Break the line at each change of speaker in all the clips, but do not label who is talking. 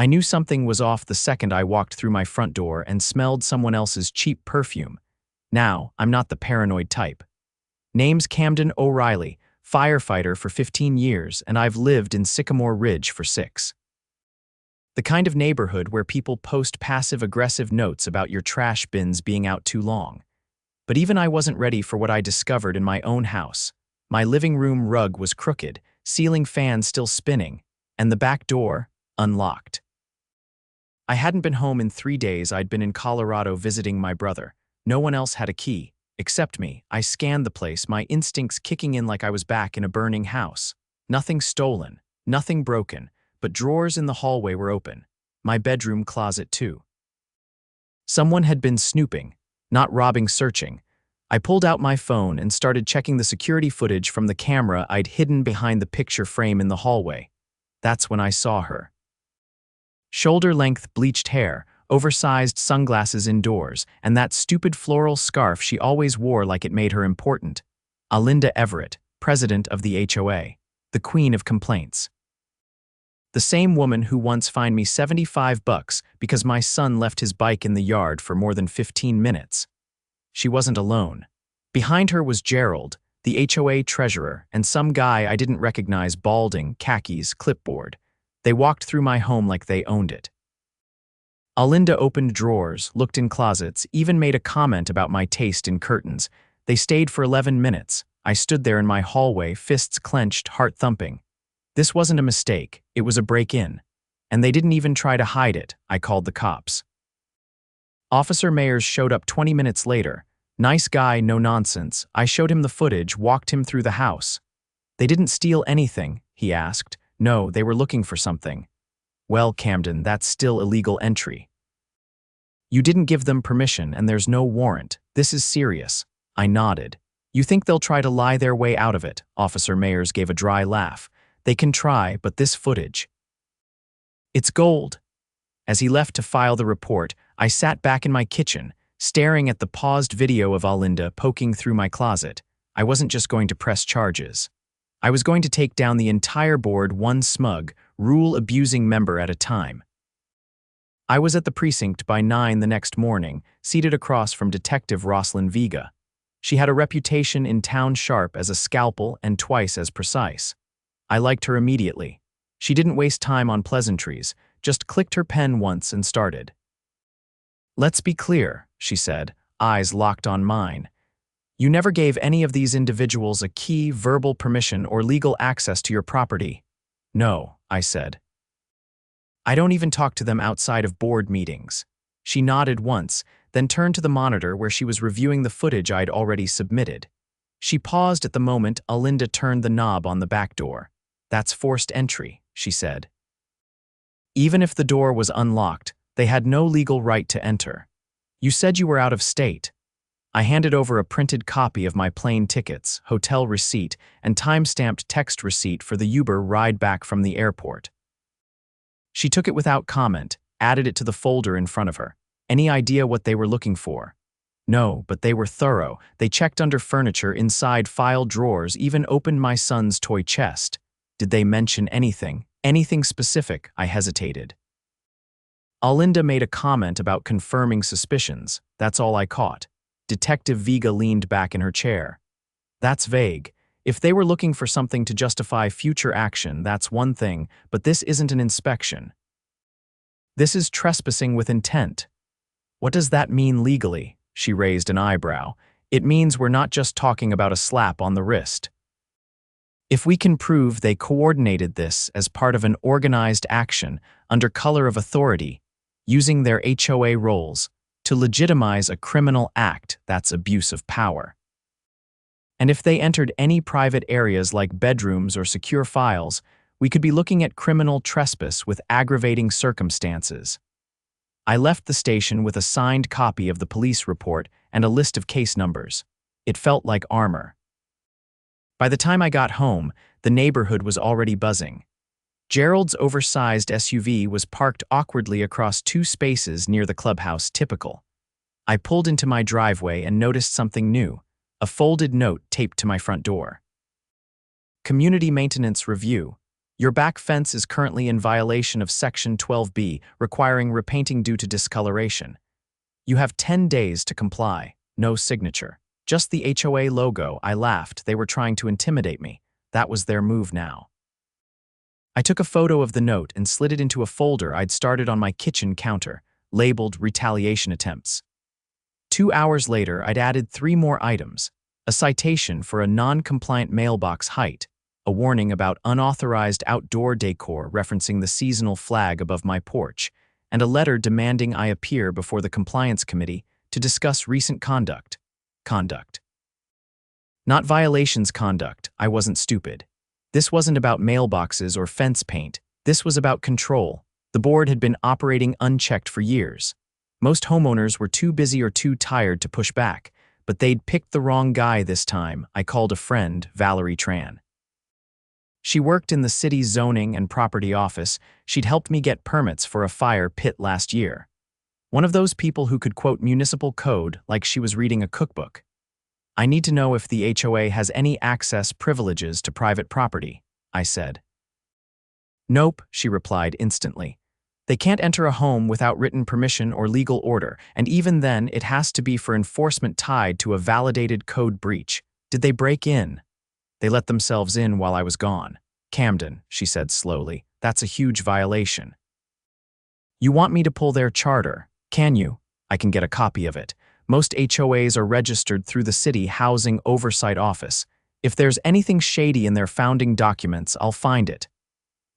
I knew something was off the second I walked through my front door and smelled someone else's cheap perfume. Now, I'm not the paranoid type. Name's Camden O'Reilly, firefighter for 15 years, and I've lived in Sycamore Ridge for 6. The kind of neighborhood where people post passive-aggressive notes about your trash bins being out too long. But even I wasn't ready for what I discovered in my own house. My living room rug was crooked, ceiling fan still spinning, and the back door unlocked. I hadn't been home in 3 days. I'd been in Colorado visiting my brother. No one else had a key, except me. I scanned the place, my instincts kicking in like I was back in a burning house. Nothing stolen, nothing broken, but drawers in the hallway were open. My bedroom closet too. Someone had been snooping, not robbing, searching. I pulled out my phone and started checking the security footage from the camera I'd hidden behind the picture frame in the hallway. That's when I saw her. Shoulder-length bleached hair, oversized sunglasses indoors, and that stupid floral scarf she always wore like it made her important. Alinda Everett, president of the HOA, the queen of complaints. The same woman who once fined me $75 because my son left his bike in the yard for more than 15 minutes. She wasn't alone. Behind her was Gerald, the HOA treasurer, and some guy I didn't recognize, balding, khakis, clipboard. They walked through my home like they owned it. Alinda opened drawers, looked in closets, even made a comment about my taste in curtains. They stayed for 11 minutes. I stood there in my hallway, fists clenched, heart thumping. This wasn't a mistake, it was a break-in. And they didn't even try to hide it. I called the cops. Officer Mayers showed up 20 minutes later. Nice guy, no nonsense. I showed him the footage, walked him through the house. They didn't steal anything, he asked. No, they were looking for something. Well, Camden, that's still illegal entry. You didn't give them permission and there's no warrant. This is serious. I nodded. You think they'll try to lie their way out of it? Officer Mayers gave a dry laugh. They can try, but this footage. It's gold. As he left to file the report, I sat back in my kitchen, staring at the paused video of Alinda poking through my closet. I wasn't just going to press charges. I was going to take down the entire board, one smug, rule-abusing member at a time. I was at the precinct by 9 the next morning, seated across from Detective Roslyn Vega. She had a reputation in town sharp as a scalpel and twice as precise. I liked her immediately. She didn't waste time on pleasantries, just clicked her pen once and started. Let's be clear, she said, eyes locked on mine. You never gave any of these individuals a key, verbal permission, or legal access to your property. No, I said. I don't even talk to them outside of board meetings. She nodded once, then turned to the monitor where she was reviewing the footage I'd already submitted. She paused at the moment Alinda turned the knob on the back door. That's forced entry, she said. Even if the door was unlocked, they had no legal right to enter. You said you were out of state. I handed over a printed copy of my plane tickets, hotel receipt, and time-stamped text receipt for the Uber ride back from the airport. She took it without comment, added it to the folder in front of her. Any idea what they were looking for? No, but they were thorough. They checked under furniture, inside file drawers, even opened my son's toy chest. Did they mention anything? Anything specific? I hesitated. Alinda made a comment about confirming suspicions. That's all I caught. Detective Vega leaned back in her chair. That's vague. If they were looking for something to justify future action, that's one thing, but this isn't an inspection. This is trespassing with intent. What does that mean legally? She raised an eyebrow. It means we're not just talking about a slap on the wrist. If we can prove they coordinated this as part of an organized action under color of authority, using their HOA roles, to legitimize a criminal act, that's abuse of power. And if they entered any private areas like bedrooms or secure files, we could be looking at criminal trespass with aggravating circumstances. I left the station with a signed copy of the police report and a list of case numbers. It felt like armor. By the time I got home, the neighborhood was already buzzing. Gerald's oversized SUV was parked awkwardly across 2 spaces near the clubhouse, typical. I pulled into my driveway and noticed something new, a folded note taped to my front door. Community maintenance review. Your back fence is currently in violation of Section 12B, requiring repainting due to discoloration. You have 10 days to comply. No signature. Just the HOA logo. I laughed. They were trying to intimidate me. That was their move now. I took a photo of the note and slid it into a folder I'd started on my kitchen counter, labeled retaliation attempts. 2 hours later, I'd added 3 more items: a citation for a non-compliant mailbox height, a warning about unauthorized outdoor decor referencing the seasonal flag above my porch, and a letter demanding I appear before the compliance committee to discuss recent conduct. Not violations conduct. I wasn't stupid. This wasn't about mailboxes or fence paint. This was about control. The board had been operating unchecked for years. Most homeowners were too busy or too tired to push back, but they'd picked the wrong guy this time. I called a friend, Valerie Tran. She worked in the city's zoning and property office. She'd helped me get permits for a fire pit last year. One of those people who could quote municipal code like she was reading a cookbook. I need to know if the HOA has any access privileges to private property, I said. Nope, she replied instantly. They can't enter a home without written permission or legal order, and even then it has to be for enforcement tied to a validated code breach. Did they break in? They let themselves in while I was gone. Camden, she said slowly, that's a huge violation. You want me to pull their charter? Can you? I can get a copy of it. Most HOAs are registered through the City Housing Oversight Office. If there's anything shady in their founding documents, I'll find it.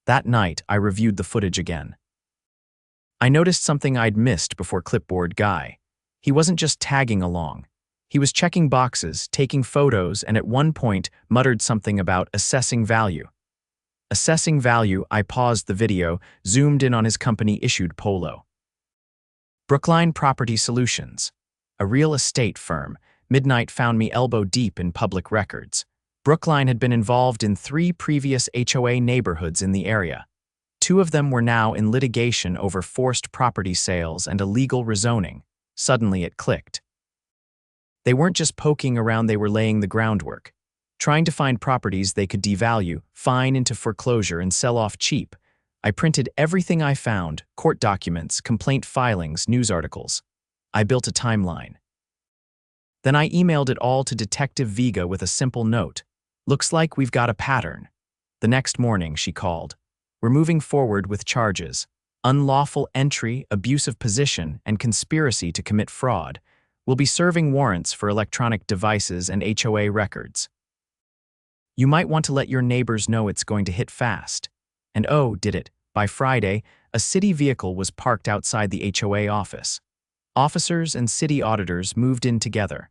That night, I reviewed the footage again. I noticed something I'd missed before Clipboard Guy. He wasn't just tagging along. He was checking boxes, taking photos, and at one point muttered something about assessing value. Assessing value, I paused the video, zoomed in on his company-issued polo. Brookline Property Solutions. A real estate firm. Midnight found me elbow-deep in public records. Brookline had been involved in 3 previous HOA neighborhoods in the area. 2 of them were now in litigation over forced property sales and illegal rezoning. Suddenly it clicked. They weren't just poking around, they were laying the groundwork. Trying to find properties they could devalue, fine into foreclosure, and sell off cheap. I printed everything I found: court documents, complaint filings, news articles. I built a timeline. Then I emailed it all to Detective Vega with a simple note. Looks like we've got a pattern. The next morning, she called. We're moving forward with charges: unlawful entry, abuse of position, and conspiracy to commit fraud. We'll be serving warrants for electronic devices and HOA records. You might want to let your neighbors know it's going to hit fast. And oh, did it. By Friday, a city vehicle was parked outside the HOA office. Officers and city auditors moved in together.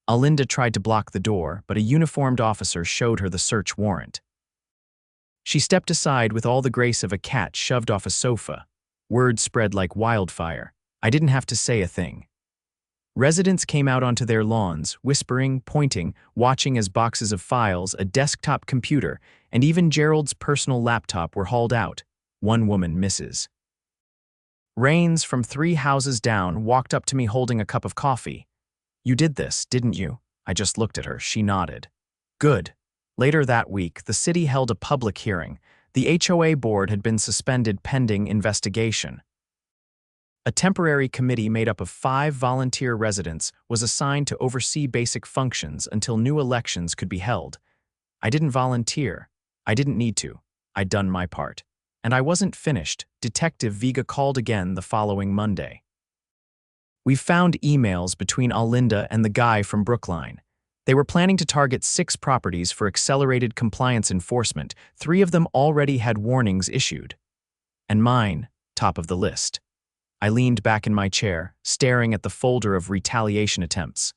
Alinda tried to block the door, but a uniformed officer showed her the search warrant. She stepped aside with all the grace of a cat shoved off a sofa. Word spread like wildfire. I didn't have to say a thing. Residents came out onto their lawns, whispering, pointing, watching as boxes of files, a desktop computer, and even Gerald's personal laptop were hauled out. One woman, Mrs. Rains from 3 houses down, walked up to me holding a cup of coffee. You did this, didn't you? I just looked at her. She nodded. Good. Later that week, the city held a public hearing. The HOA board had been suspended pending investigation. A temporary committee made up of 5 volunteer residents was assigned to oversee basic functions until new elections could be held. I didn't volunteer. I didn't need to. I'd done my part. And I wasn't finished. Detective Vega called again the following Monday. We found emails between Alinda and the guy from Brookline. They were planning to target 6 properties for accelerated compliance enforcement. 3 of them already had warnings issued. And mine, top of the list. I leaned back in my chair, staring at the folder of retaliation attempts.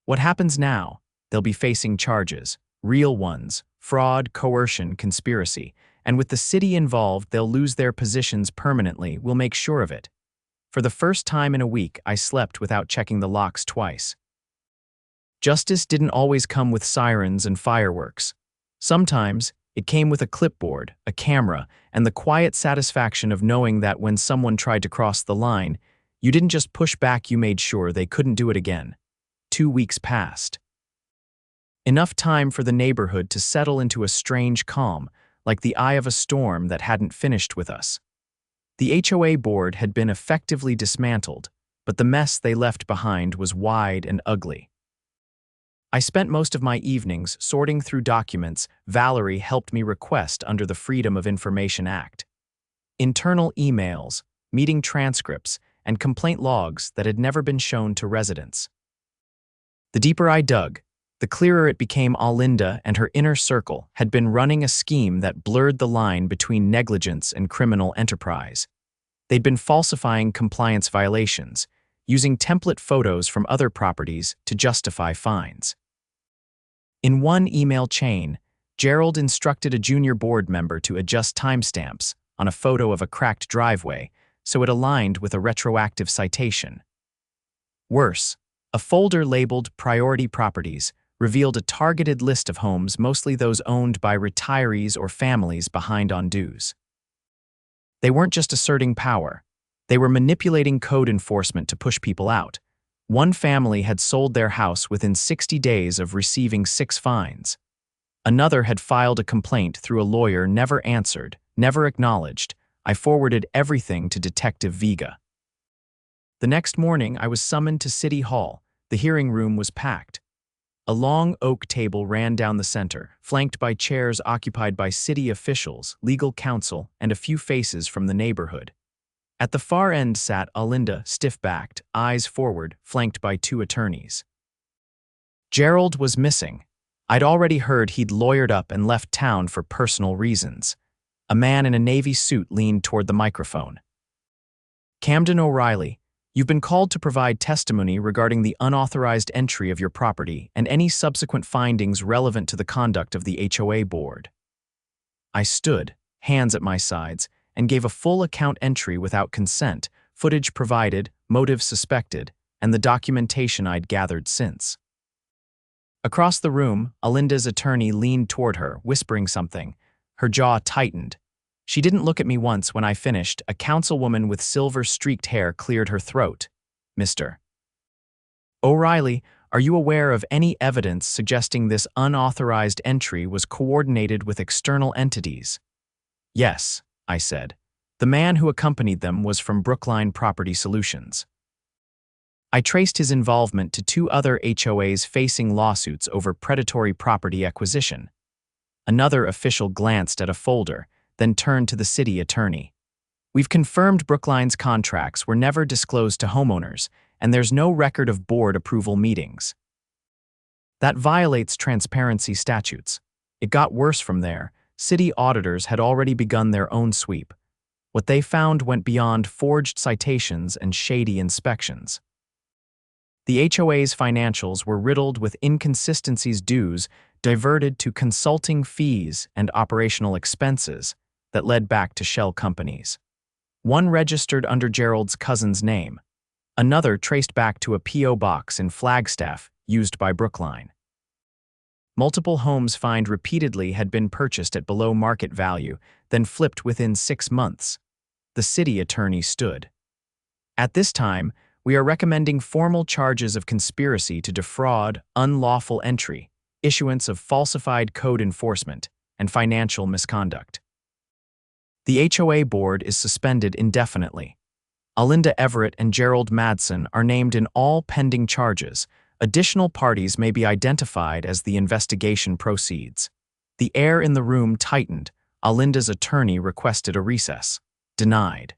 What happens now? They'll be facing charges, real ones: fraud, coercion, conspiracy. And with the city involved, they'll lose their positions permanently. We'll make sure of it. For the first time in a week, I slept without checking the locks twice. Justice didn't always come with sirens and fireworks. Sometimes, it came with a clipboard, a camera, and the quiet satisfaction of knowing that when someone tried to cross the line, you didn't just push back, you made sure they couldn't do it again. 2 weeks passed. Enough time for the neighborhood to settle into a strange calm, like the eye of a storm that hadn't finished with us. The HOA board had been effectively dismantled, but the mess they left behind was wide and ugly. I spent most of my evenings sorting through documents Valerie helped me request under the Freedom of Information Act. Internal emails, meeting transcripts, and complaint logs that had never been shown to residents. The deeper I dug, the clearer it became Alinda and her inner circle had been running a scheme that blurred the line between negligence and criminal enterprise. They'd been falsifying compliance violations, using template photos from other properties to justify fines. In one email chain, Gerald instructed a junior board member to adjust timestamps on a photo of a cracked driveway so it aligned with a retroactive citation. Worse, a folder labeled Priority Properties revealed a targeted list of homes, mostly those owned by retirees or families behind on dues. They weren't just asserting power. They were manipulating code enforcement to push people out. One family had sold their house within 60 days of receiving 6 fines. Another had filed a complaint through a lawyer, never answered, never acknowledged. I forwarded everything to Detective Vega. The next morning, I was summoned to City Hall. The hearing room was packed. A long oak table ran down the center, flanked by chairs occupied by city officials, legal counsel, and a few faces from the neighborhood. At the far end sat Alinda, stiff-backed, eyes forward, flanked by 2 attorneys. Gerald was missing. I'd already heard he'd lawyered up and left town for personal reasons. A man in a navy suit leaned toward the microphone. "Camden O'Reilly, you've been called to provide testimony regarding the unauthorized entry of your property and any subsequent findings relevant to the conduct of the HOA board." I stood, hands at my sides, and gave a full account entry without consent, footage provided, motive suspected, and the documentation I'd gathered since. Across the room, Alinda's attorney leaned toward her, whispering something. Her jaw tightened. She didn't look at me once. When I finished, a councilwoman with silver-streaked hair cleared her throat. "Mr. O'Reilly, are you aware of any evidence suggesting this unauthorized entry was coordinated with external entities?" "Yes," I said. "The man who accompanied them was from Brookline Property Solutions." I traced his involvement to 2 other HOAs facing lawsuits over predatory property acquisition. Another official glanced at a folder, then turned to the city attorney. "We've confirmed Brookline's contracts were never disclosed to homeowners, and there's no record of board approval meetings. That violates transparency statutes." It got worse from there. City auditors had already begun their own sweep. What they found went beyond forged citations and shady inspections. The HOA's financials were riddled with inconsistencies, dues diverted to consulting fees and operational expenses that led back to shell companies. One registered under Gerald's cousin's name. Another traced back to a P.O. box in Flagstaff used by Brookline. Multiple homes fined repeatedly had been purchased at below market value, then flipped within 6 months. The city attorney stood. "At this time, we are recommending formal charges of conspiracy to defraud, unlawful entry, issuance of falsified code enforcement, and financial misconduct. The HOA board is suspended indefinitely. Alinda Everett and Gerald Madsen are named in all pending charges. Additional parties may be identified as the investigation proceeds." The air in the room tightened. Alinda's attorney requested a recess. Denied.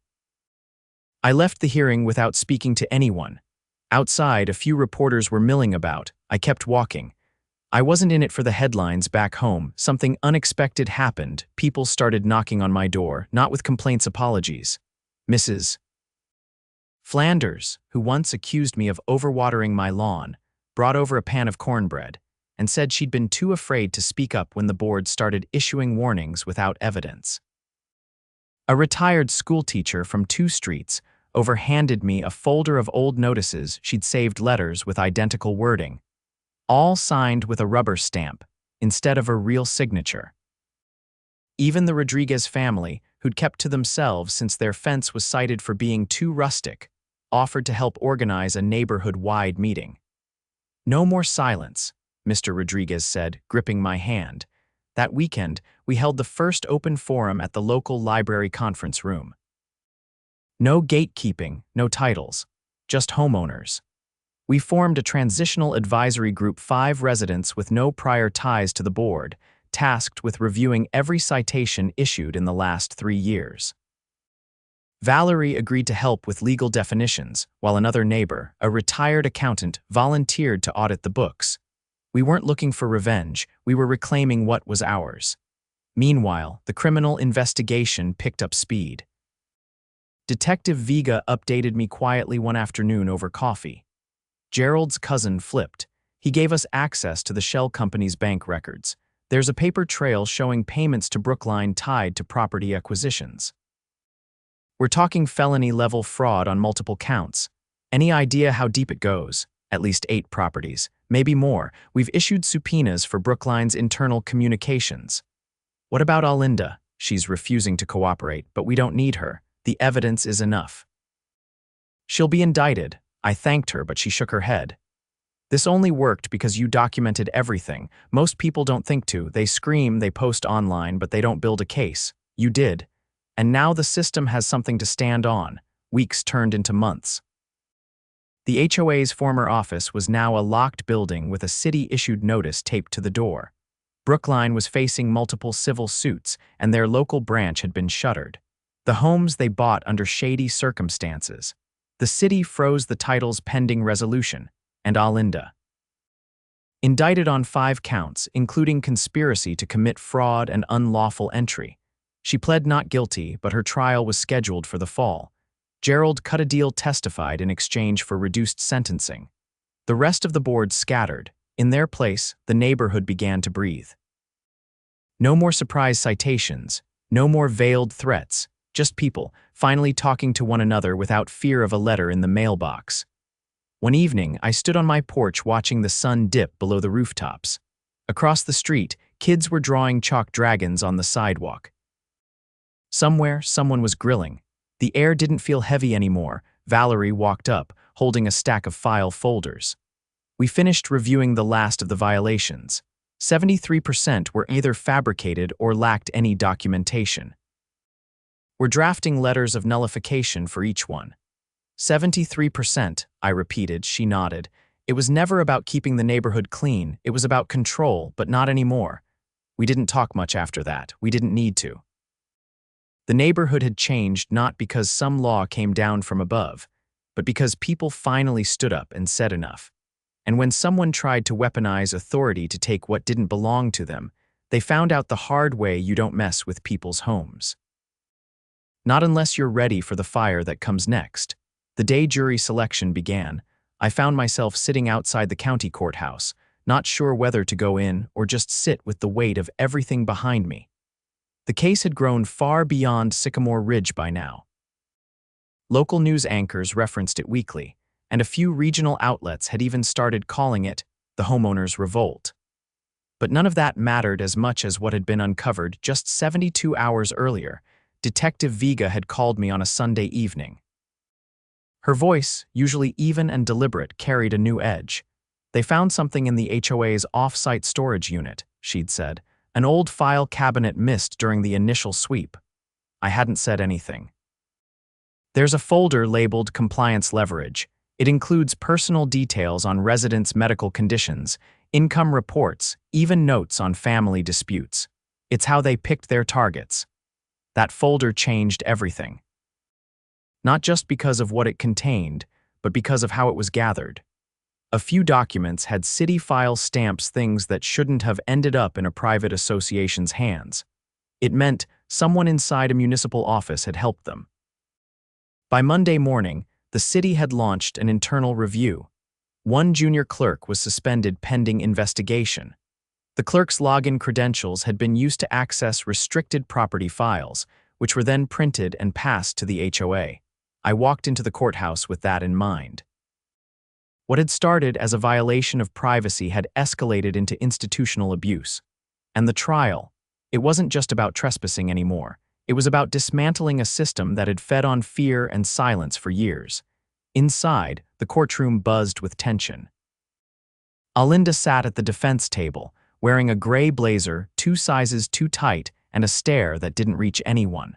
I left the hearing without speaking to anyone. Outside, a few reporters were milling about. I kept walking. I wasn't in it for the headlines back home. Something unexpected happened. People started knocking on my door, not with complaints, apologies. Mrs. Flanders, who once accused me of overwatering my lawn, brought over a pan of cornbread and said she'd been too afraid to speak up when the board started issuing warnings without evidence. A retired schoolteacher from 2 streets overhanded me a folder of old notices she'd saved, letters with identical wording, all signed with a rubber stamp instead of a real signature. Even the Rodriguez family, who'd kept to themselves since their fence was cited for being too rustic, offered to help organize a neighborhood-wide meeting. "No more silence," Mr. Rodriguez said, gripping my hand. That weekend, we held the first open forum at the local library conference room. No gatekeeping, no titles, just homeowners. We formed a transitional advisory group, 5 residents with no prior ties to the board, tasked with reviewing every citation issued in the last 3 years. Valerie agreed to help with legal definitions, while another neighbor, a retired accountant, volunteered to audit the books. We weren't looking for revenge, we were reclaiming what was ours. Meanwhile, the criminal investigation picked up speed. Detective Vega updated me quietly one afternoon over coffee. Gerald's cousin flipped. He gave us access to the shell company's bank records. There's a paper trail showing payments to Brookline tied to property acquisitions. We're talking felony-level fraud on multiple counts. Any idea how deep it goes? At least 8 properties, maybe more. We've issued subpoenas for Brookline's internal communications. What about Alinda? She's refusing to cooperate, but we don't need her. The evidence is enough. She'll be indicted. I thanked her, but she shook her head. This only worked because you documented everything. Most people don't think to. They scream, they post online, but they don't build a case. You did. And now the system has something to stand on. Weeks turned into months. The HOA's former office was now a locked building with a city-issued notice taped to the door. Brookline was facing multiple civil suits, and their local branch had been shuttered. The homes they bought under shady circumstances. The city froze the titles pending resolution, and Alinda. Indicted on 5 counts, including conspiracy to commit fraud and unlawful entry. She pled not guilty, but her trial was scheduled for the fall. Gerald cut a deal testified in exchange for reduced sentencing. The rest of the board scattered. In their place, the neighborhood began to breathe. No more surprise citations, no more veiled threats, just people, finally talking to one another without fear of a letter in the mailbox. One evening, I stood on my porch watching the sun dip below the rooftops. Across the street, kids were drawing chalk dragons on the sidewalk. Somewhere, someone was grilling. The air didn't feel heavy anymore. Valerie walked up, holding a stack of file folders. We finished reviewing the last of the violations. 73% were either fabricated or lacked any documentation. We're drafting letters of nullification for each one. 73%, I repeated. She nodded. It was never about keeping the neighborhood clean. It was about control, but not anymore. We didn't talk much after that. We didn't need to. The neighborhood had changed not because some law came down from above, but because people finally stood up and said enough. And when someone tried to weaponize authority to take what didn't belong to them, they found out the hard way you don't mess with people's homes. Not unless you're ready for the fire that comes next. The day jury selection began, I found myself sitting outside the county courthouse, not sure whether to go in or just sit with the weight of everything behind me. The case had grown far beyond Sycamore Ridge by now. Local news anchors referenced it weekly, and a few regional outlets had even started calling it the homeowners' revolt. But none of that mattered as much as what had been uncovered just 72 hours earlier. Detective Vega had called me on a Sunday evening. Her voice, usually even and deliberate, carried a new edge. They found something in the HOA's off-site storage unit, she'd said, an old file cabinet missed during the initial sweep. I hadn't said anything. There's a folder labeled Compliance Leverage. It includes personal details on residents' medical conditions, income reports, even notes on family disputes. It's how they picked their targets. That folder changed everything. Not just because of what it contained, but because of how it was gathered. A few documents had city file stamps, things that shouldn't have ended up in a private association's hands. It meant someone inside a municipal office had helped them. By Monday morning, the city had launched an internal review. One junior clerk was suspended pending investigation. The clerk's login credentials had been used to access restricted property files, which were then printed and passed to the HOA. I walked into the courthouse with that in mind. What had started as a violation of privacy had escalated into institutional abuse. And the trial, it wasn't just about trespassing anymore. It was about dismantling a system that had fed on fear and silence for years. Inside, the courtroom buzzed with tension. Alinda sat at the defense table, wearing a gray blazer 2 sizes too tight and a stare that didn't reach anyone.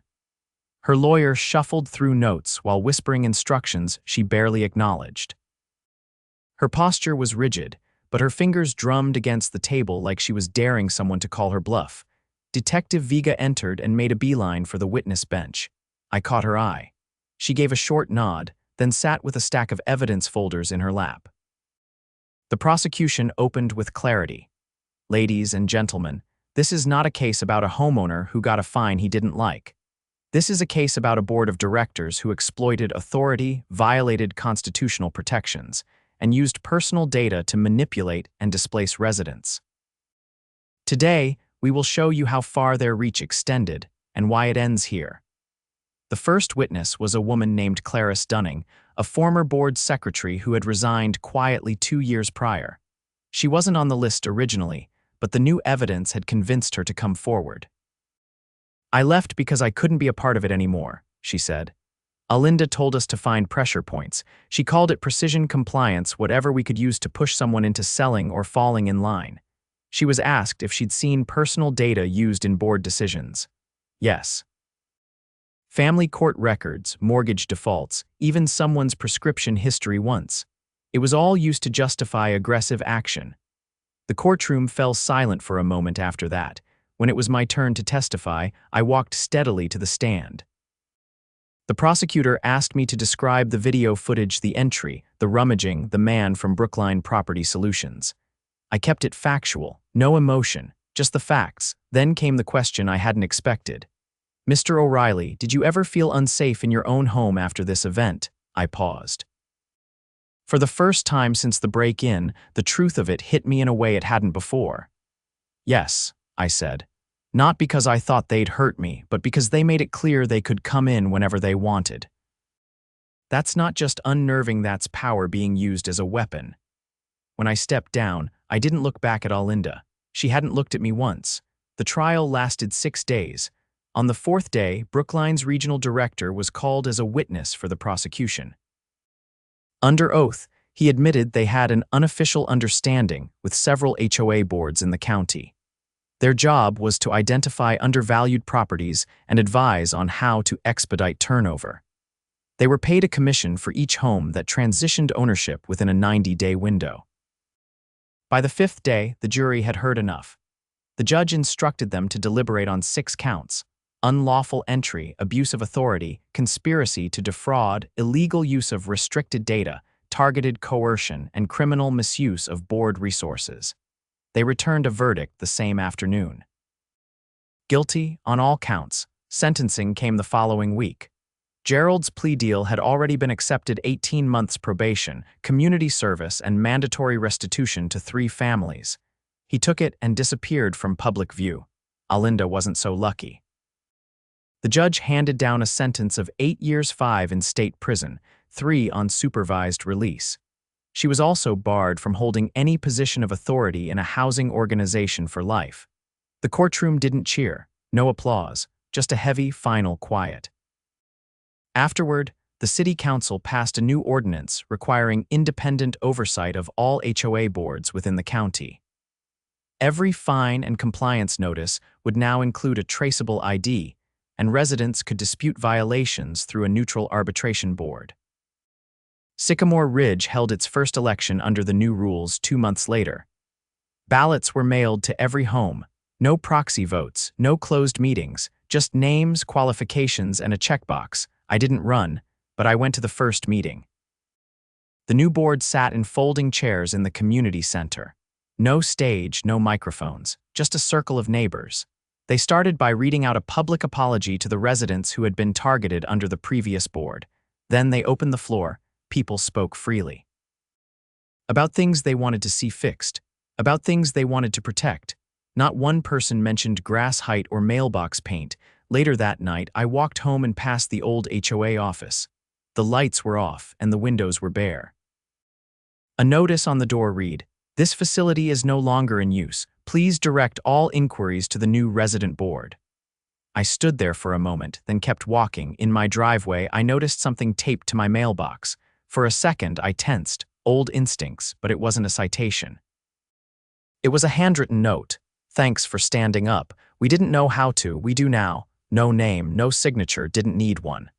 Her lawyer shuffled through notes while whispering instructions she barely acknowledged. Her posture was rigid, but her fingers drummed against the table like she was daring someone to call her bluff. Detective Vega entered and made a beeline for the witness bench. I caught her eye. She gave a short nod, then sat with a stack of evidence folders in her lap. The prosecution opened with clarity. Ladies and gentlemen, this is not a case about a homeowner who got a fine he didn't like. This is a case about a board of directors who exploited authority, violated constitutional protections, and used personal data to manipulate and displace residents. Today, we will show you how far their reach extended and why it ends here. The first witness was a woman named Clarice Dunning, a former board secretary who had resigned quietly 2 years prior. She wasn't on the list originally, but the new evidence had convinced her to come forward. "I left because I couldn't be a part of it anymore," she said. "Alinda told us to find pressure points. She called it precision compliance, whatever we could use to push someone into selling or falling in line. She was asked if she'd seen personal data used in board decisions. Yes. Family court records, mortgage defaults, even someone's prescription history once. It was all used to justify aggressive action." The courtroom fell silent for a moment after that. When it was my turn to testify, I walked steadily to the stand. The prosecutor asked me to describe the video footage, the entry, the rummaging, the man from Brookline Property Solutions. I kept it factual, no emotion, just the facts. Then came the question I hadn't expected. "Mr. O'Reilly, did you ever feel unsafe in your own home after this event?" I paused. For the first time since the break-in, the truth of it hit me in a way it hadn't before. "Yes," I said. "Not because I thought they'd hurt me, but because they made it clear they could come in whenever they wanted. That's not just unnerving, that's power being used as a weapon." When I stepped down, I didn't look back at Alinda. She hadn't looked at me once. The trial lasted 6 days. On the 4th day, Brookline's regional director was called as a witness for the prosecution. Under oath, he admitted they had an unofficial understanding with several HOA boards in the county. Their job was to identify undervalued properties and advise on how to expedite turnover. They were paid a commission for each home that transitioned ownership within a 90-day window. By the 5th day, the jury had heard enough. The judge instructed them to deliberate on 6 counts: unlawful entry, abuse of authority, conspiracy to defraud, illegal use of restricted data, targeted coercion, and criminal misuse of board resources. They returned a verdict the same afternoon. Guilty on all counts. Sentencing came the following week. Gerald's plea deal had already been accepted: 18 months probation, community service, and mandatory restitution to 3 families. He took it and disappeared from public view. Alinda wasn't so lucky. The judge handed down a sentence of 8 years 5 in state prison, 3 on supervised release. She was also barred from holding any position of authority in a housing organization for life. The courtroom didn't cheer, no applause, just a heavy, final quiet. Afterward, the city council passed a new ordinance requiring independent oversight of all HOA boards within the county. Every fine and compliance notice would now include a traceable ID, and residents could dispute violations through a neutral arbitration board. Sycamore Ridge held its first election under the new rules 2 months later. Ballots were mailed to every home. No proxy votes, no closed meetings, just names, qualifications, and a checkbox. I didn't run, but I went to the first meeting. The new board sat in folding chairs in the community center. No stage, no microphones, just a circle of neighbors. They started by reading out a public apology to the residents who had been targeted under the previous board. Then they opened the floor. People spoke freely. About things they wanted to see fixed, about things they wanted to protect. Not one person mentioned grass height or mailbox paint. Later that night, I walked home and passed the old HOA office. The lights were off and the windows were bare. A notice on the door read, "This facility is no longer in use. Please direct all inquiries to the new resident board." I stood there for a moment, then kept walking. In my driveway, I noticed something taped to my mailbox. For a second, I tensed, old instincts, but it wasn't a citation. It was a handwritten note. Thanks for standing up. We didn't know how to, we do now. No name, no signature, didn't need one.